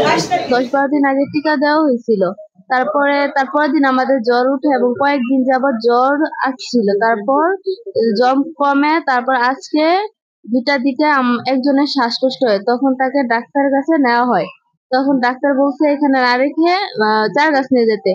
10-12 দিন আগে টিকা দেওয়া হয়েছিল। তারপরের দিন আমাদের জ্বর উঠে এবং কয়েকদিন যাবৎ জ্বর আসছিল। তারপর জ্বর কমে, তারপর আজকে 2টার দিকে একজনের শ্বাসকষ্ট হয়, তখন তাকে ডাক্তারের কাছে নেওয়া হয়। তখন ডাক্তার বলছে এখানে না রেখে চারগাছ নিয়ে যেতে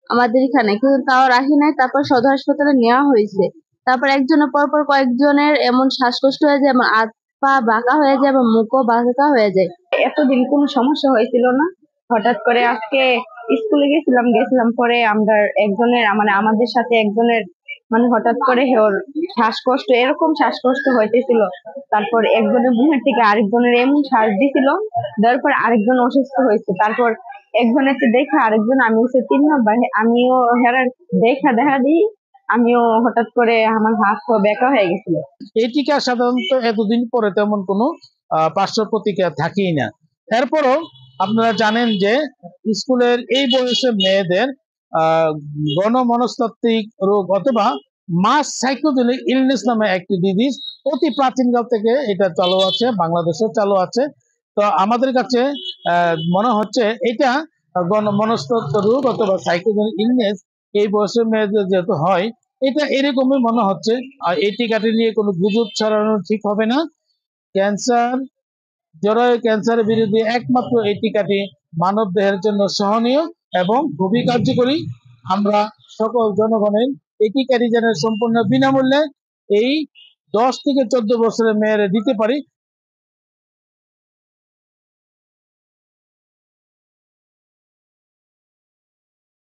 আমাদের এখানে, কিন্তু তাও রাখি নাই। তারপর সদর হাসপাতালে নেওয়া হয়েছে। তারপর একজনের পর কয়েকজনের এমন শ্বাসকষ্ট হয়ে যায়, হাত পা বাঁকা হয়ে যায় এবং মুখও বাঁকা হয়ে যায়। এতদিন কোনো সমস্যা হয়েছিল না, হঠাৎ করে আজকে স্কুলে গেছিলাম পরে আমরা একজনের আমাদের সাথে একজনের হঠাৎ করে ওর এরকম শ্বাসকষ্ট হইতেছিল। তারপর একজনের মুখের থেকে আরেকজনের এমন শ্বাস দিছিল, দেওয়ার পর আরেকজন অসুস্থ হয়েছে। তারপর একজনের দেখা আরেকজন, আমি হচ্ছে 3 নম্বর, আমিও হেরার দেখা দিই, আমিও হঠাৎ করে আমার হাত বেঁকা হয়ে গেছিল। এই টিকা সাধারণত এতদিন পরে তেমন কোনো পার্শ্ব প্রতিক্রিয়া থাকেই না। এরপরও আপনারা জানেন যে স্কুলের এই বয়সের মেয়েদের গণমনস্তাত্ত্বিক রোগ অথবা মাস সাইকোজেনিক ইলনেস নামে একটি ডিজিজ অতি প্রাচীনকাল থেকে এটা চালু আছে, বাংলাদেশে চালু আছে। তো আমাদের কাছে মনে হচ্ছে এটা গণমনস্তাত্ত্ব রোগ অথবা সাইকোজেনিক ইলনেস এই বয়সের মেয়েদের যেহেতু হয়, এটা এরকমই মনে হচ্ছে। আর এই টিকাটি নিয়ে কোনো গুজব ছড়ানো ঠিক হবে না। জরায়ু ক্যান্সারের বিরুদ্ধে একমাত্র এই টিকাটি মানব দেহের জন্য সহনীয় এবং খুবই কার্যকরী। আমরা সকল জনগণের এই টিকাটি যেন সম্পূর্ণ বিনামূল্যে এই 10 থেকে 14 বছরের মেয়েরা দিতে পারি